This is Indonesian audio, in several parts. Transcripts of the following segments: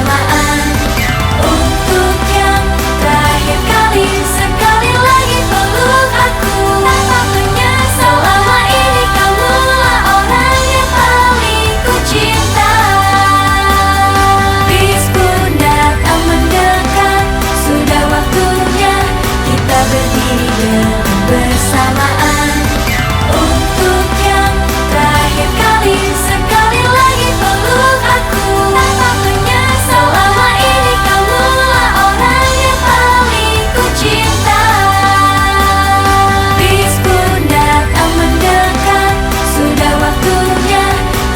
bersamaan. Untuk yang terakhir kali, sekali lagi peluk aku tanpa menyesal. Selama ini kamulah orang yang paling ku cinta. Bis pun datang mendekat, sudah waktunya kita berdiri dan bersamaan. Untuk yang terakhir kali, sekali lagi peluk aku tanpa menyesal. Selama ini kamulah orang yang paling ku cinta. Bis pun datang mendekat, sudah waktunya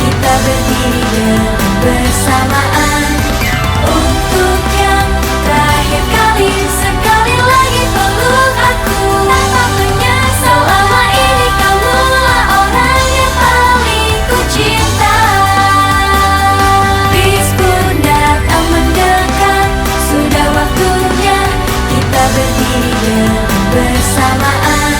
kita berdiri dan bersamaan. Untuk yang terakhir kali, sekali lagi peluk aku tanpa menyesal. Selama ini kamulah orang yang paling ku cinta. Bis pun datang mendekat, sudah waktunya kita berdiri dan bersamaan.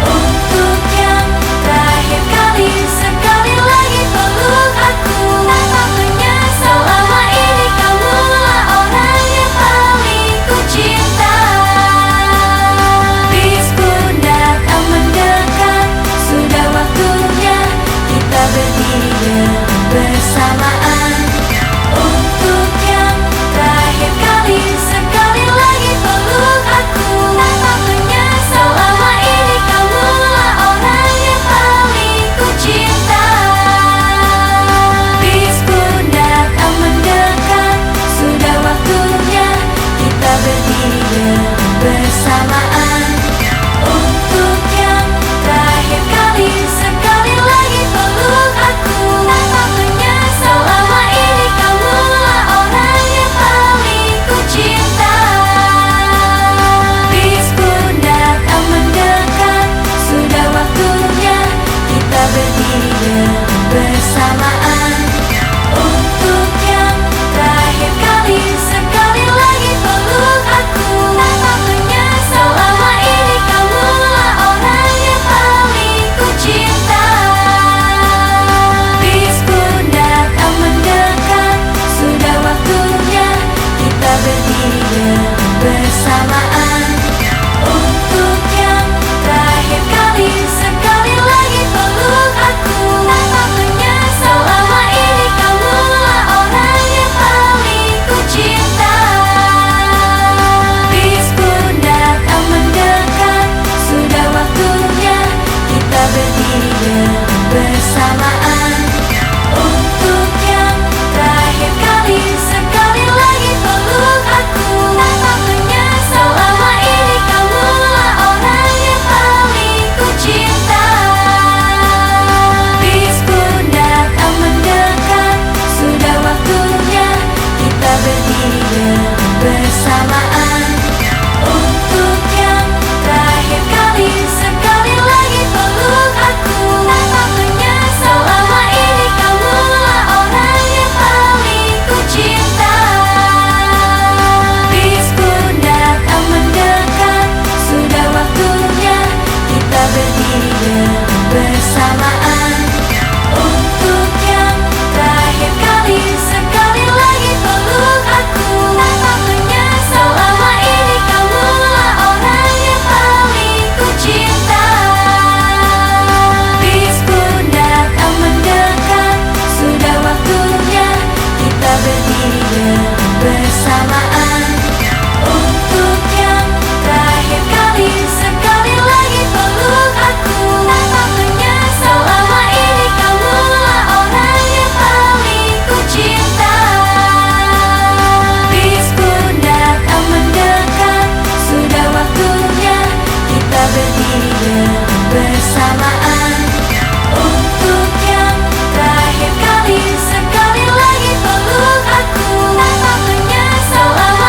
Untuk yang terakhir kali, sekali lagi peluk aku tanpa menyesal. Selama ini kamulah orang yang paling ku cinta. Bis pun datang mendekat, sudah waktunya kita berdiri dan bersamaan. Untuk yang terakhir kali, sekali lagi peluk aku tanpa menyesal. Selama ini kamulah orang yang paling ku cinta. Bis pun datang mendekat, sudah waktunya kita berdiri dan bersamaan. Untuk yang terakhir kali, sekali lagi peluk aku tanpa menyesal. Selama ini kamulah orang yang paling ku cinta. Bis pun datang mendekat, sudah waktunya kita berdiri dan bersamaan. Untuk yang terakhir kali, sekali lagi peluk aku tanpa menyesal. Selama ini kamulah orang yang paling ku cinta. Bis pun datang mendekat, sudah waktunya kita berdiri dan bersamaan. Untuk yang terakhir kali, sekali lagi peluk aku tanpa menyesal. Selama ini kamulah orang yang paling ku cinta. Bis pun datang mendekat, sudah waktunya kita berdiri dan bersamaan. Untuk yang terakhir kali, sekali lagi peluk aku tanpa menyesal. Selama ini kamulah orang yang paling ku cinta. Bis pun datang mendekat, sudah waktunya kita berdiri dan bersamaan. Untuk yang terakhir kali, sekali lagi peluk aku tanpa menyesal. Selama ini kamulah orang yang paling ku cinta. Bis pun datang mendekat, sudah waktunya kita berdiri dan bersamaan. Untuk yang terakhir kali, sekali lagi peluk aku tanpa menyesal. Selama ini kamulah orang yang paling ku cinta. Bis pun datang mendekat, sudah waktunya kita berdiri dan bersamaan. Untuk yang terakhir kali, sekali lagi peluk aku tanpa menyesal. Selama ini kamulah orang yang paling ku cinta. Bis pun datang mendekat, sudah waktunya kita berdiri dan bersamaan. Untuk yang terakhir kali, sekali lagi peluk aku tanpa menyesal. Selama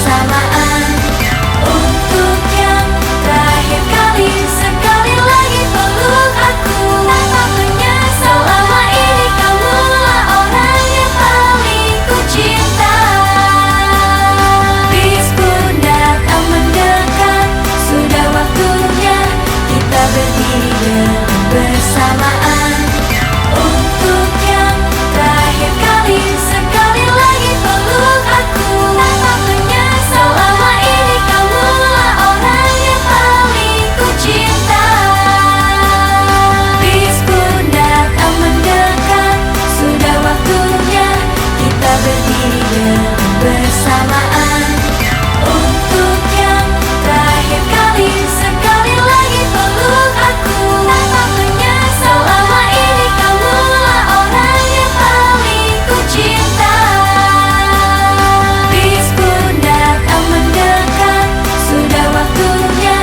bersamaan. Untuk yang terakhir kali, sekali lagi peluk aku tanpa menyesal. Selama ini kamulah orang yang paling ku cinta. Bis pun datang mendekat, sudah waktunya kita berdiri dan bersamaan. Untuk yang terakhir kali, sekali lagi peluk aku tanpa menyesal. Selama ini kamulah orang yang paling ku cinta. Bis pun datang mendekat, sudah waktunya kita berdiri dan bersamaan. Untuk yang terakhir kali, sekali lagi peluk aku tanpa menyesal. Selama ini kamulah orang yang paling ku cinta. Bis pun datang mendekat, sudah waktunya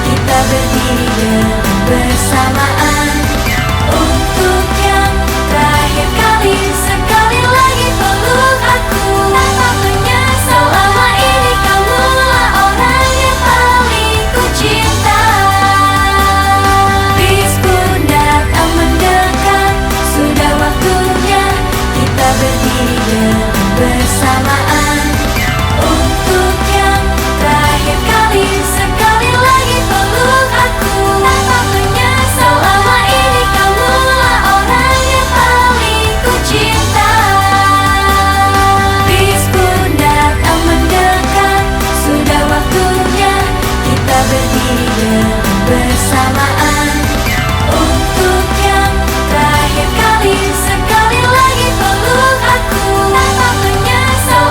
kita berdiri dan bersamaan. Untuk yang terakhir kali, sekali lagi peluk aku tanpa menyesal. Selama ini kamulah orang yang paling ku cinta. Bis pun datang mendekat, sudah waktunya kita berdiri dan bersamaan. Untuk yang terakhir kali, sekali lagi peluk aku tanpa menyesal. Selama ini kamulah orang yang paling ku cinta. Bis pun datang mendekat, sudah waktunya kita berdiri dan bersamaan. Untuk yang terakhir kali, sekali lagi peluk aku tanpa menyesal.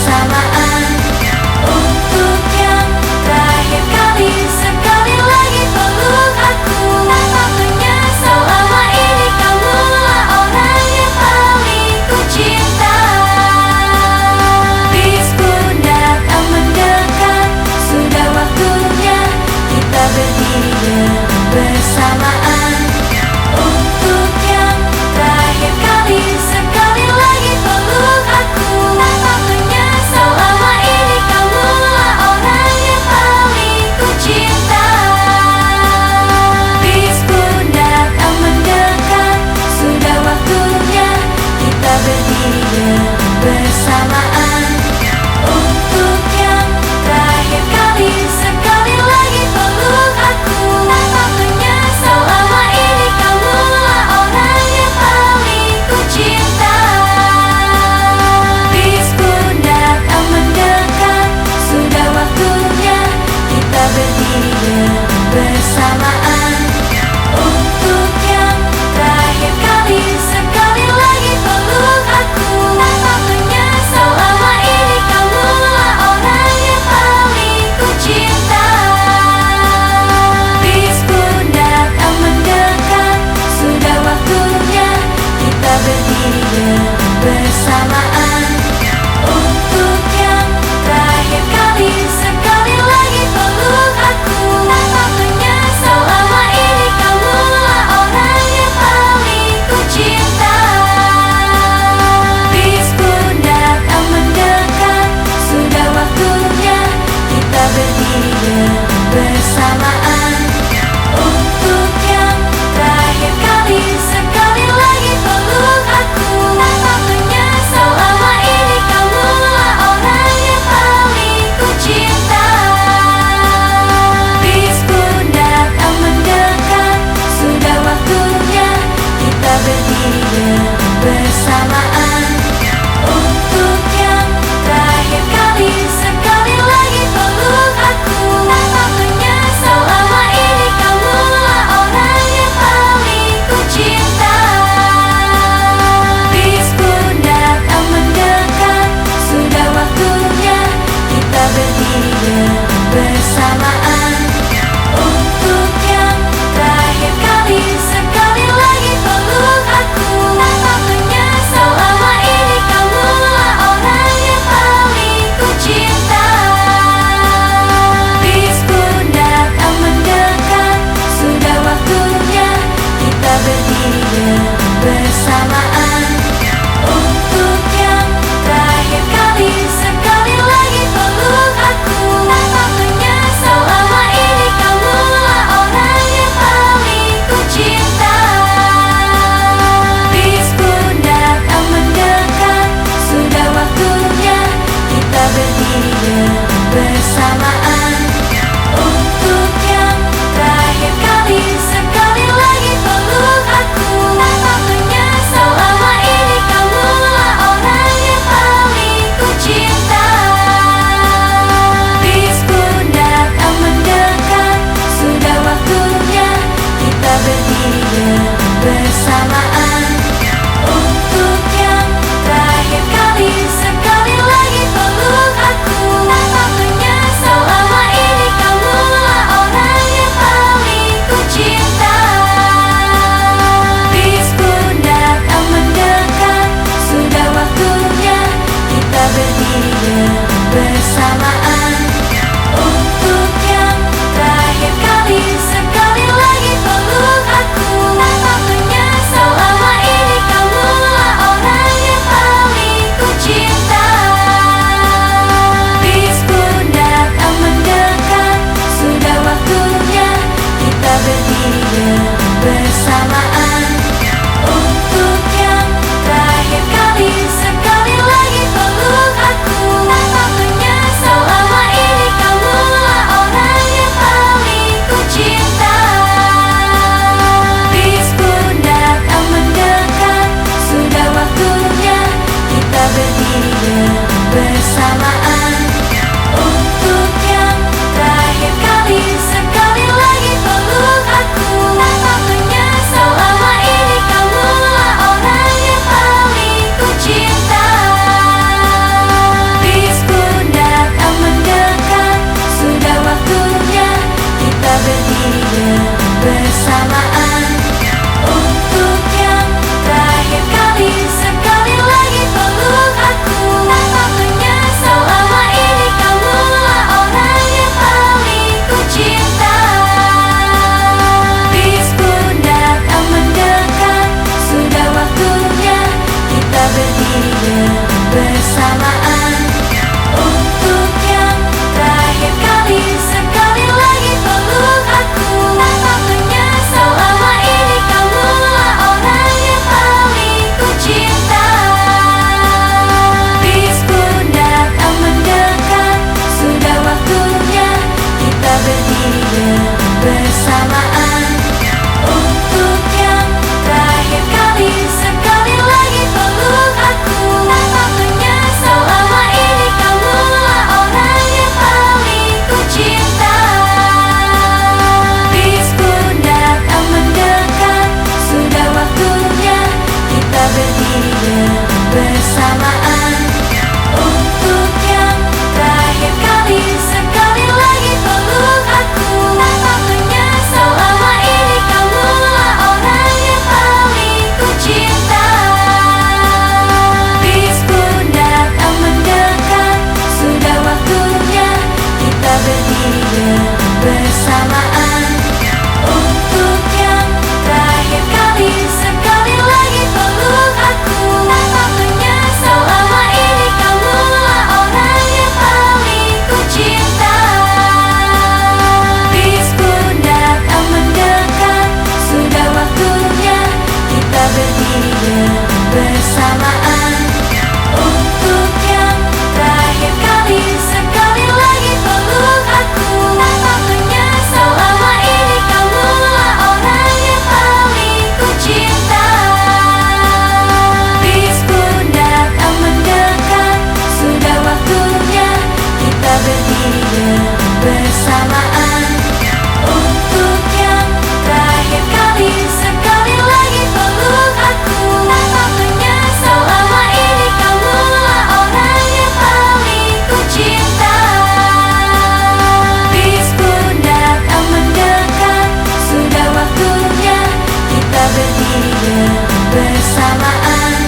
bersamaan. Untuk yang terakhir kali, sekali lagi peluk aku tanpa menyesal. Selama ini kamulah orang yang paling ku cinta. Bis pun datang mendekat, sudah waktunya kita berdiri dan bersamaan. Untuk yang terakhir kali, sekali lagi peluk aku tanpa menyesal. Selama ini kamulah orang yang paling ku cinta. Bis pun datang mendekat, sudah waktunya kita berdiri dan bersamaan. Untuk yang terakhir kali, sekali lagi peluk aku tanpa menyesal. Selama ini kamulah orang yang paling ku cinta. Bis pun datang mendekat, sudah waktunya kita berdiri dan bersamaan. Untuk yang terakhir kali, sekali lagi peluk aku tanpa menyesal. Selama ini kamulah orang yang paling ku cinta. Bis pun datang mendekat, sudah waktunya kita berdiri dan bersamaan. Untuk yang terakhir kali, sekali lagi peluk aku tanpa menyesal. Selama ini kamulah orang yang paling ku cinta. Bis pun datang mendekat, sudah waktunya kita berdiri dan bersamaan. Untuk yang terakhir kali, sekali lagi peluk aku tanpa menyesal. Selama dengan bersamaan. Untuk yang terakhir kali, sekali lagi peluk aku tanpa menyesal. Selama ini kamulah orang yang paling ku cinta. Bis pun datang mendekat, sudah waktunya kita berdiri dengan bersamaan. Untuk yang terakhir kali, sekali lagi peluk aku tanpa menyesal. Selama ini kamulah orang yang paling ku cinta. Bis pun datang mendekat, sudah waktunya kita berdiri dengan bersamaan. Untuk yang terakhir kali, sekali lagi peluk aku tanpa menyesal. Selama ini kamulah orang yang paling ku cinta. Bis pun datang mendekat, sudah waktunya kita berdiri dengan bersamaan. Untuk yang terakhir kali, sekali lagi peluk aku tanpa menyesal. Selama ini kamulah orang yang paling ku cinta. Bis pun datang mendekat, sudah waktunya kita berdiri dengan bersamaan. Untuk yang terakhir kali, sekali lagi peluk aku tanpa menyesal. Selama ini kamulah orang yang paling ku cinta. Bis pun datang mendekat, sudah waktunya kita berdiri dengan bersamaan. Untuk yang terakhir kali, sekali lagi peluk aku tanpa menyesal. Selama ini kamulah orang yang paling ku cinta. Bis pun datang mendekat, sudah waktunya kita berdiri dengan bersamaan.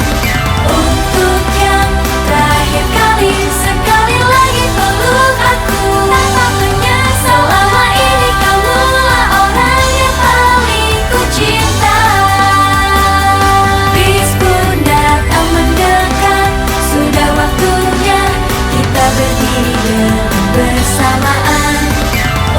Untuk yang terakhir kali, sekali lagi peluk aku tanpa menyesal. Selama ini kamulah orang yang paling ku cinta. Bis pun datang mendekat, sudah waktunya kita berdiri dengan bersamaan.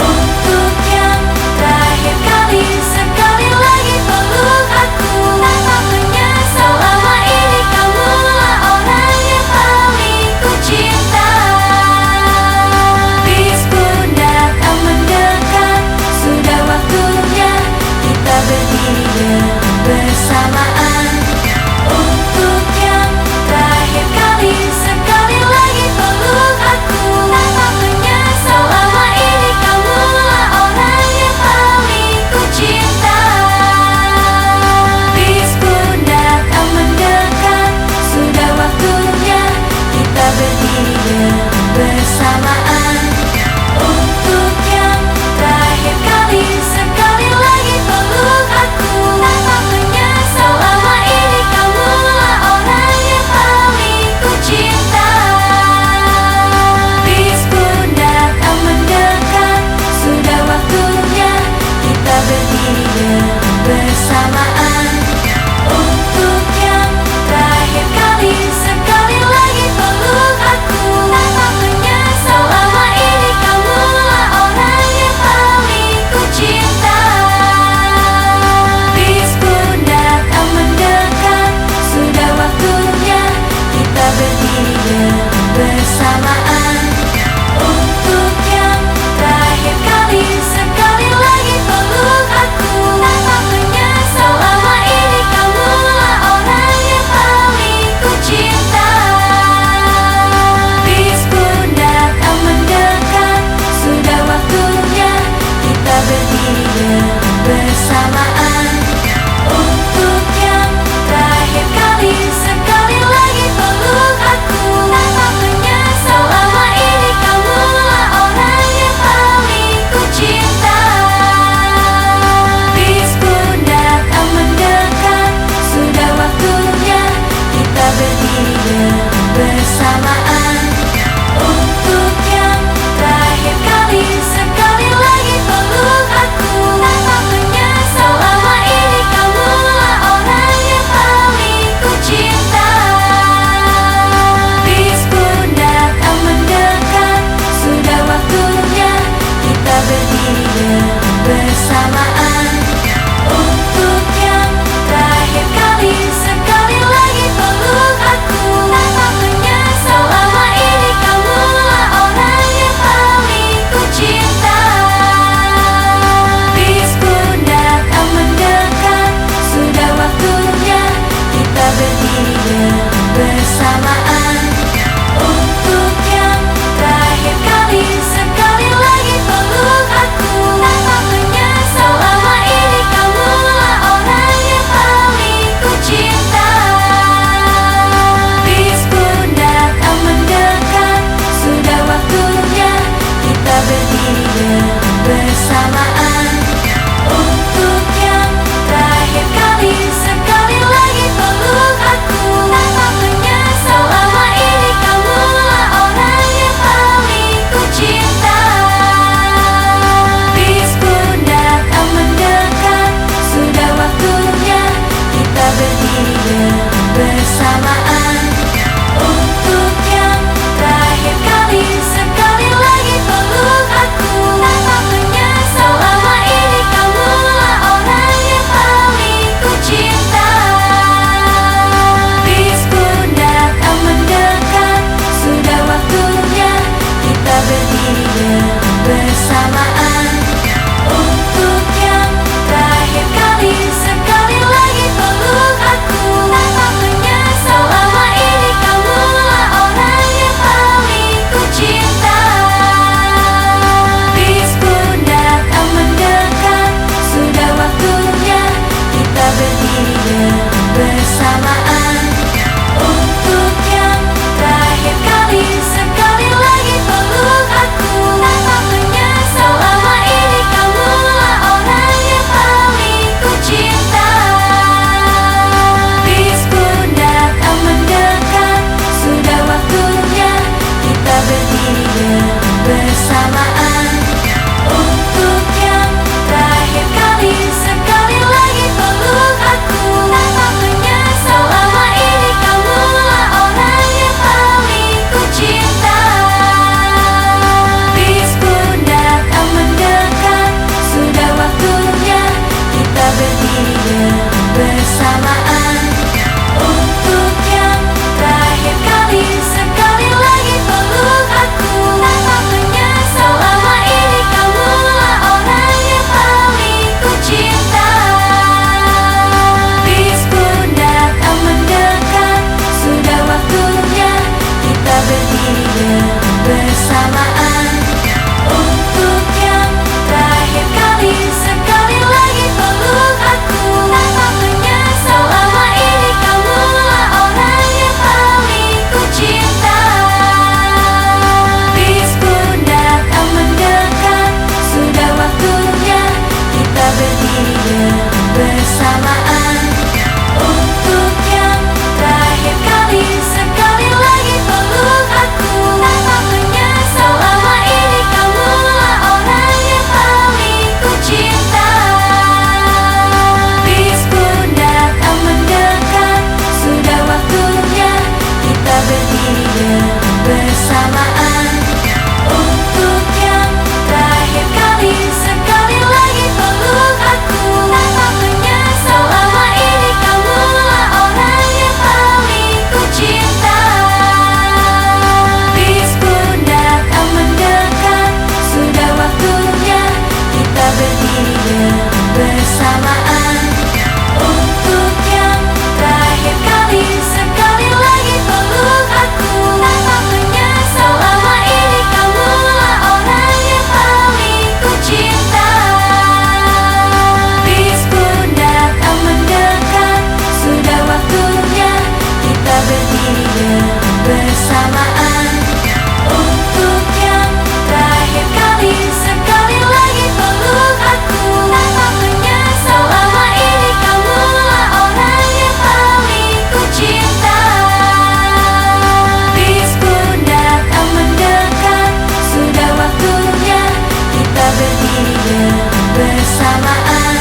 Untuk yang terakhir kali, sekali lagi peluk aku tanpa menyesal. Selama ini kamulah orang yang paling ku cinta. Bis pun datang mendekat, sudah waktunya kita berdiri dengan bersamaan. Untuk yang terakhir kali, sekali lagi peluk aku tanpa menyesal. Selama ini kamulah orang yang paling ku cinta. Bis pun datang mendekat, sudah waktunya kita berdiri dengan bersamaan. Untuk yang terakhir kali, sekali lagi peluk aku tanpa menyesal. Selama ini kamulah orang yang paling ku cinta. Bis pun datang mendekat, sudah waktunya kita berdiri dengan bersamaan. Untuk yang terakhir kali, sekali lagi peluk aku tanpa menyesal. Selama ini kamulah orang yang paling ku cinta. Bis pun datang mendekat, sudah waktunya kita berdiri dengan bersamaan. Untuk yang terakhir kali, sekali lagi peluk aku tanpa menyesal. Selama ini kamulah orang yang paling ku cinta. Bis pun datang mendekat, sudah waktunya kita berdiri dengan bersamaan. Untuk yang terakhir kali, sekali lagi peluk aku tanpa menyesal. Selama ini kamulah orang yang paling ku cinta. Bis pun datang mendekat, sudah waktunya kita berdiri dengan bersamaan. Untuk yang terakhir kali, sekali lagi peluk aku tanpa menyesal. Selama ini kamulah orang yang paling ku cinta. dengan bersamaan. Untuk yang terakhir kali, sekali lagi peluk aku tanpa menyesal. Selama ini kamulah orang yang paling ku cinta. Bis pun datang mendekat, sudah waktunya kita berdiri dengan bersamaan. Untuk yang terakhir kali, sekali lagi peluk aku tanpa menyesal. Selama ini kamulah orang yang paling ku cinta. Bis pun datang mendekat, sudah waktunya kita berdiri dengan bersamaan. Untuk yang terakhir kali, sekali lagi peluk aku tanpa menyesal. Selama ini kamulah orang yang paling ku cinta. Bis pun datang mendekat, sudah waktunya kita berdiri dengan bersamaan.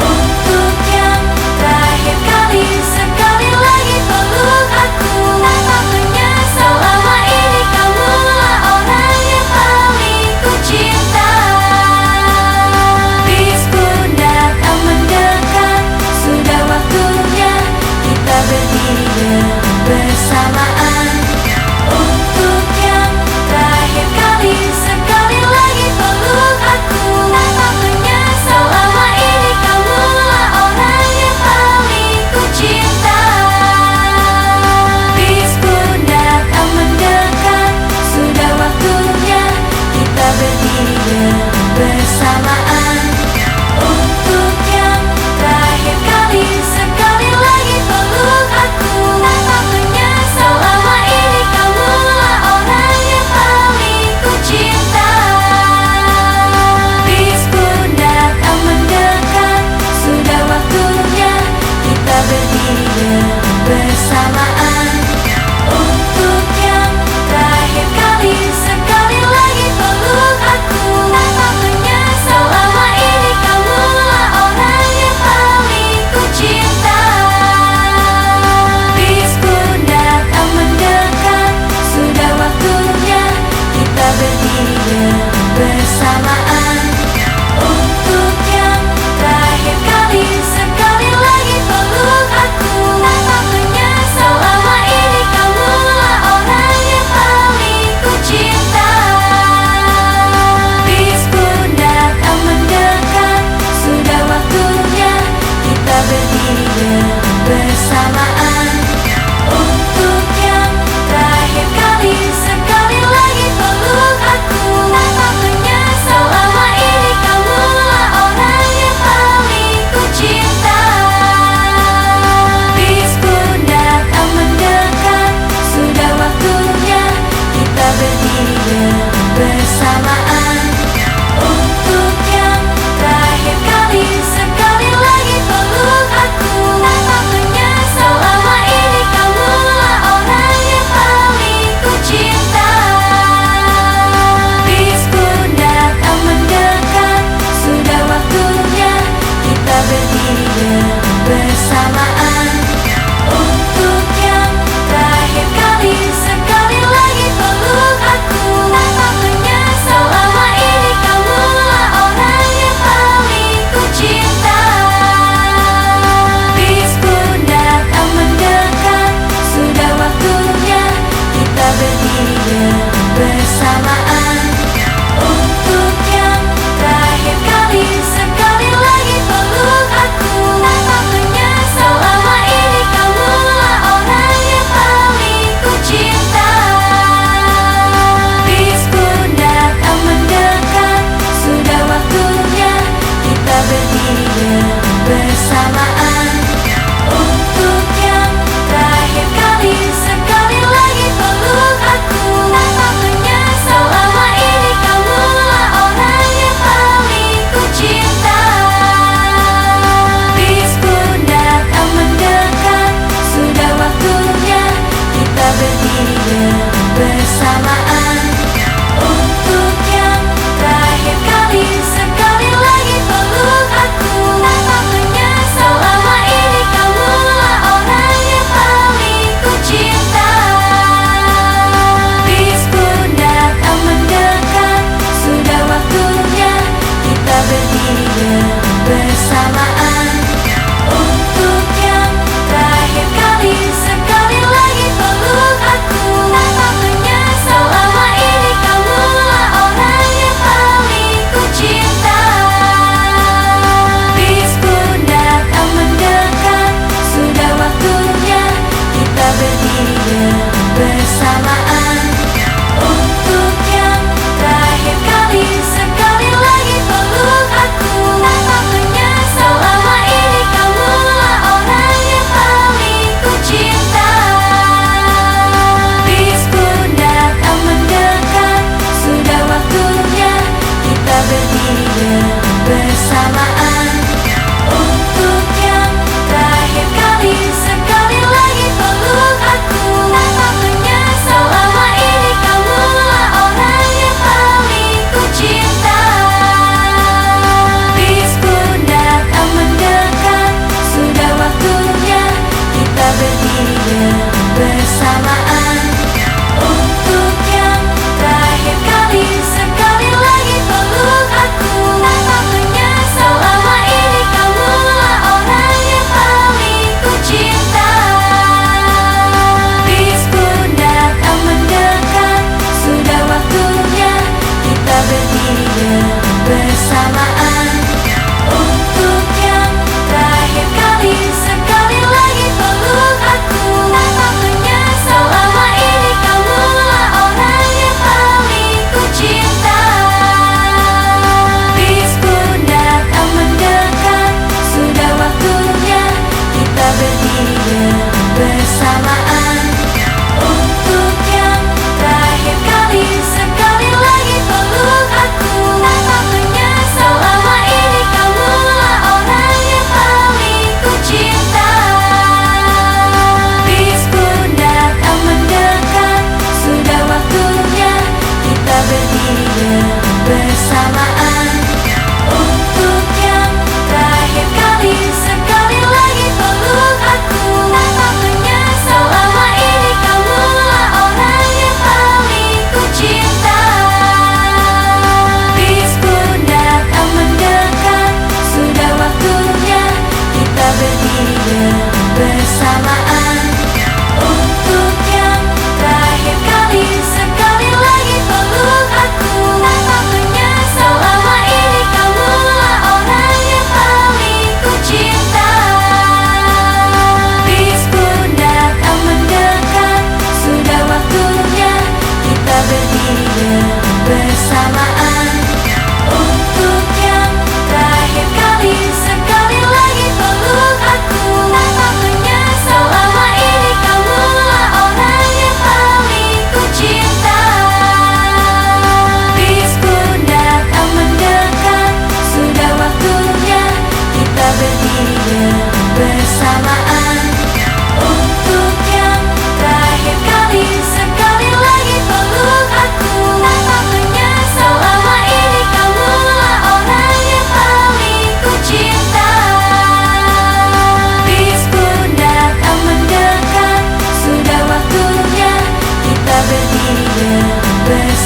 Untuk yang terakhir kali, sekali lagi peluk aku tanpa menyesal. Selama ini kamulah orang yang paling ku cinta. Bis pun datang mendekat, sudah waktunya kita berdiri dengan bersamaan. Untuk yang terakhir kali, sekali lagi peluk aku tanpa menyesal. Selama ini kamulah orang yang paling ku cinta. Bis pun datang mendekat, sudah waktunya kita berdiri dengan bersamaan. Untuk yang terakhir kali, sekali lagi peluk aku tanpa menyesal. Selama ini kamulah orang yang paling ku cinta. Bis pun datang mendekat, sudah waktunya kita berdiri dengan bersamaan. Untuk yang terakhir kali, sekali lagi peluk aku tanpa menyesal. Selama ini kamulah orang yang paling ku cinta. Bis pun datang mendekat, sudah waktunya kita berdiri dengan bersamaan. Untuk yang terakhir kali, sekali lagi peluk aku tanpa menyesal. Selama ini kamulah orang yang paling ku cinta. Bis pun datang mendekat, sudah waktunya kita berdiri dengan bersamaan. Untuk yang terakhir kali, sekali lagi peluk aku tanpa menyesal. Selama ini kamulah orang yang paling ku cinta. Bis pun datang mendekat, sudah waktunya kita berdiri dengan bersamaan. Untuk yang terakhir kali, sekali lagi peluk aku tanpa menyesal. Selama ini kamulah orang yang paling ku cinta. Bis pun datang mendekat, sudah waktunya kita berdiri dengan bersamaan. Untuk yang terakhir kali, sekali lagi peluk aku tanpa menyesal. Selama ini kamulah orang yang paling ku cinta. Bis pun datang mendekat, sudah waktunya kita berdiri dengan bersamaan. Untuk yang terakhir kali, sekali lagi peluk aku tanpa menyesal. Selama ini kamulah orang yang paling ku cinta. Bis pun datang mendekat, sudah waktunya kita berdiri dengan bersamaan. Untuk yang terakhir kali, sekali lagi peluk aku tanpa menyesal. Selama ini.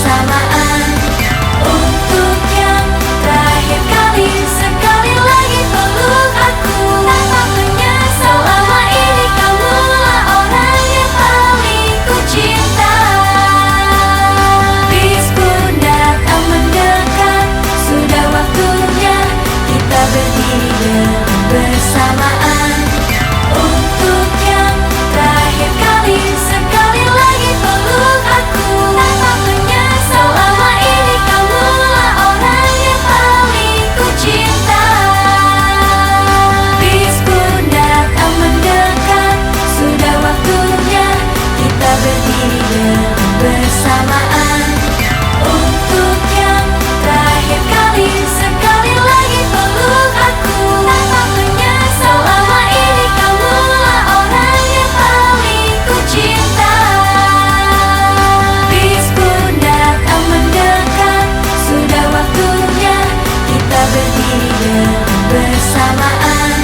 bersamaan. Untuk yang terakhir kali, sekali lagi peluk aku tanpa menyesal. Selama ini kamulah orang yang paling ku cinta. Bis pun datang mendekat, sudah waktunya kita berdiri dan bersamaan. Untuk yang terakhir kali, sekali lagi peluk aku tanpa menyesal. Selama ini kamulah orang yang paling ku cinta. Bis pun datang mendekat, sudah waktunya kita berdiri dan bersamaan. Untuk yang terakhir kali, sekali lagi peluk aku tanpa menyesal. Selama ini kamulah orang yang paling ku cinta. Bis pun datang mendekat, sudah waktunya kita berdiri dan bersamaan.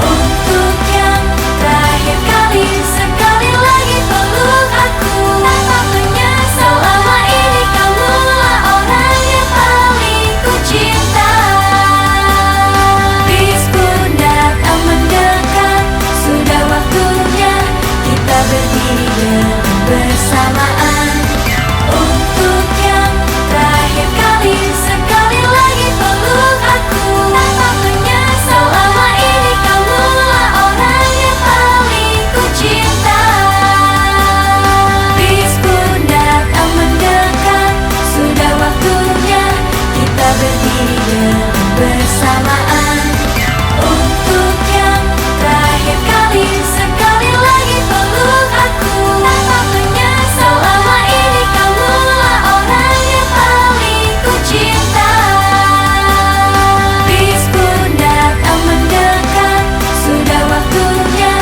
Untuk yang terakhir kali, sekali lagi peluk aku tanpa menyesal. Selama ini kamulah orang yang paling ku cinta. Bis pun datang mendekat, sudah waktunya kita berdiri dan bersamaan. Untuk yang terakhir kali, sekali lagi peluk aku tanpa menyesal. Selama ini kamulah orang yang paling ku cinta. Bis pun datang mendekat, sudah waktunya kita berdiri dan bersamaan. Untuk yang terakhir kali, sekali lagi peluk aku tanpa menyesal. Selama ini kamulah orang yang paling ku cinta. Bis pun datang mendekat, sudah waktunya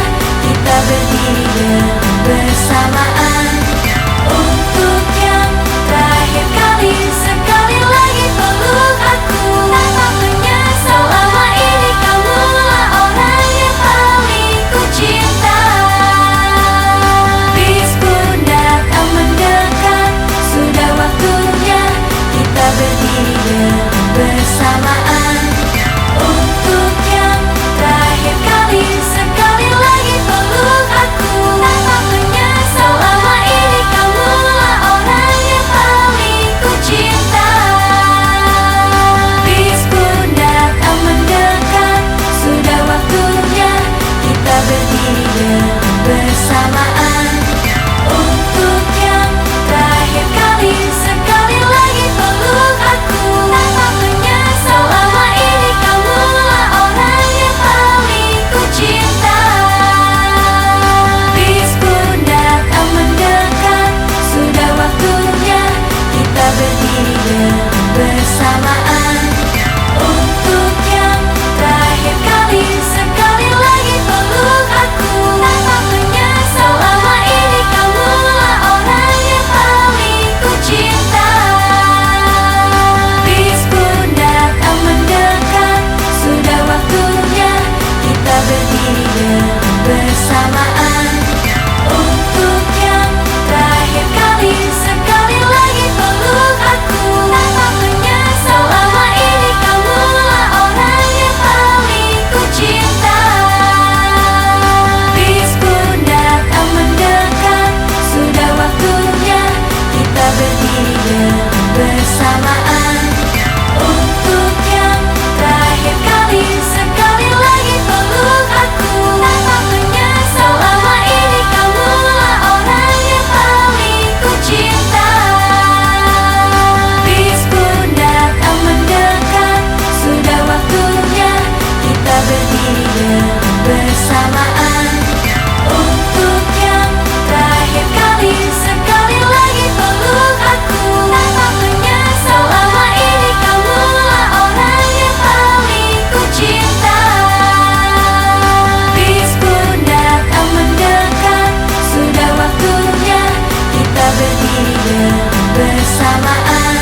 kita berdiri dan bersamaan. Untuk yang terakhir kali, sekali lagi peluk aku tanpa menyesal. Selama ini kamulah orang yang paling ku cinta. Bis pun datang mendekat, sudah waktunya kita berdiri dan bersamaan. Untuk yang terakhir kali, sekali lagi peluk aku tanpa menyesal. Selama ini kamulah orang yang paling ku cinta. Bis pun datang mendekat, sudah waktunya kita berdiri dan bersamaan. Untuk yang terakhir kali, sekali lagi peluk aku tanpa menyesal. Selama ini kamulah orang yang paling ku cinta. Bis pun datang mendekat, sudah waktunya kita berdiri dan bersamaan. Untuk yang terakhir kali, sekali lagi peluk aku tanpa menyesal. Selama ini kamulah orang yang paling ku cinta. Bis pun datang mendekat, sudah waktunya kita berdiri dan bersamaan. Untuk yang terakhir kali, sekali lagi peluk aku tanpa menyesal. Selama ini kamulah orang yang paling ku cinta. Bis pun datang mendekat, sudah waktunya kita berdiri dan bersamaan. Untuk yang terakhir kali, sekali lagi peluk aku tanpa menyesal. Selama ini kamulah orang yang paling ku cinta. Bis pun datang mendekat, sudah waktunya kita berdiri dan bersamaan. Untuk yang terakhir kali, sekali lagi peluk aku tanpa menyesal. Selama ini kamulah orang yang paling ku cinta. Bis pun datang mendekat, sudah waktunya kita berdiri dan bersamaan.